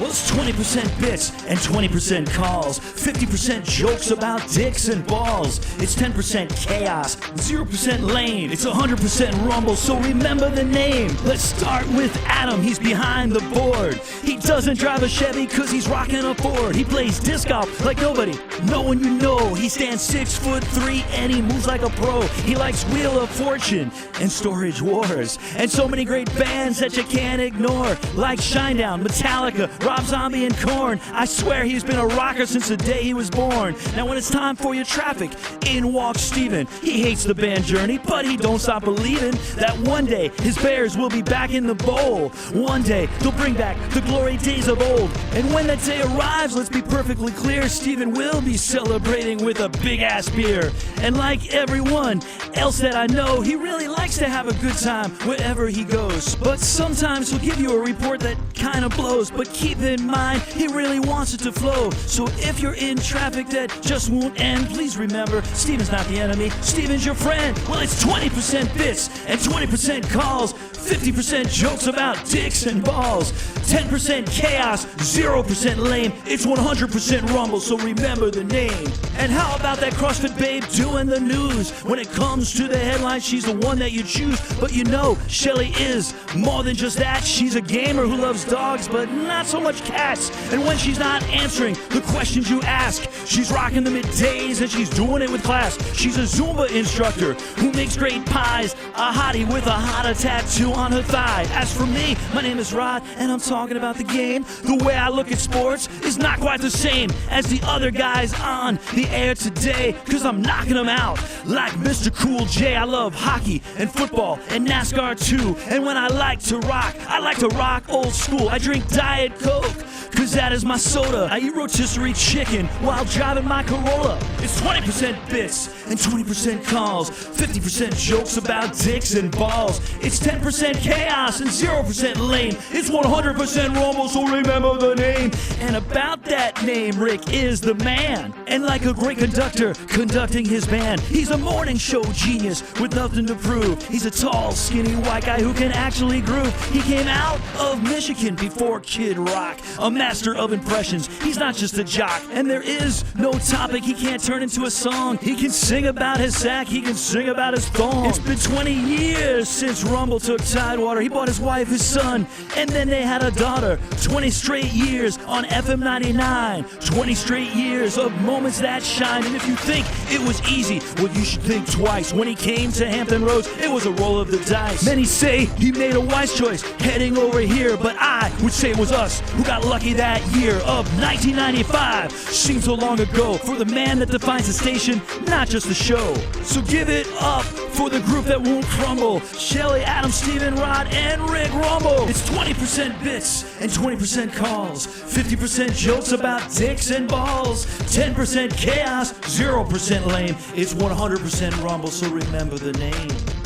Well, it's 20% bits and 20% calls, 50% jokes about dicks and balls. It's 10% chaos, 0% lame. It's 100% rumble, so remember the name. Let's start with Adam, he's behind the board. He doesn't drive a Chevy cause he's rocking a Ford. He plays disc golf like nobody, no one you know. He stands 6'3" and he moves like a pro. He likes Wheel of Fortune and Storage Wars, and so many great bands that you can't ignore, like Shinedown, Metallica, Rob Zombie, and Korn. I swear he's been a rocker since the day he was born. Now when it's time for your traffic, in walks Steven. He hates the band Journey, but he don't stop believing that one day his Bears will be back in the bowl. One day they'll bring back the glory days of old. And when that day arrives, let's be perfectly clear, Steven will be celebrating with a big ass beer. And like everyone else that I know, he really likes to have a good time wherever he goes. But sometimes he'll give you a report that kind of blows, but keep in mind he really wants it to flow. So if you're in traffic that just won't end, please remember Steven's not the enemy, Steven's your friend. Well, it's 20% bits and 20% calls, 50% jokes about dicks and balls, 10% chaos, 0% lame. It's 100% rumble, so remember the name. And how about that CrossFit babe doing the news? When it comes to the headlines, she's the one that you choose. But you know, Shelly is more than just that. She's a gamer who loves dogs, but not so much cats. And when she's not answering the questions you ask, she's rocking the middays and she's doing it with class. She's a Zumba instructor who makes great pies, a hottie with a hotter tattoo on her thigh. As for me, my name is Rod, and I'm talking about the game. The way I look at sports is not quite the same as the other guys on the air today, cause I'm knocking them out like Mr. Cool J. I love hockey and football and NASCAR too. And when I like to rock old school. I drink Diet Coke, cause that is my soda. I eat rotisserie chicken while driving my Corolla. It's 20% bits and 20% calls, 50% jokes about dicks and balls. It's 10% chaos and 0% lame. It's 100% rumble, so remember the name. And about that name, Rick is the man. And like a great conductor conducting his band, he's a morning show genius with nothing to prove. He's a tall, skinny white guy who can actually groove. He came out of Michigan before Kid Rock, a master of impressions. He's not just a jock, and there is no topic he can't turn into a song. He can sing about his sack, he can sing about his thong. It's been 20 years since Rumble took Tidewater. He bought his wife, his son, and then they had a daughter. 20 straight years on FM99, 20 straight years of moments that shine. And if you think it was easy, well, you should think twice. When he came to Hampton Roads, it was a roll of the dice. Many say he made a wise choice heading over here, but I would say it was us who got lucky that year of 1995. Seems so long ago for the man that defines the station, not just the show. So give it up for the group that won't crumble. Shelly, Adam, Steven, Rod, and Rick Rumble. It's 20% bits and 20% calls, 50% jokes about dicks and balls, 10% chaos, 0% lame. It's 100% rumble, so remember the name.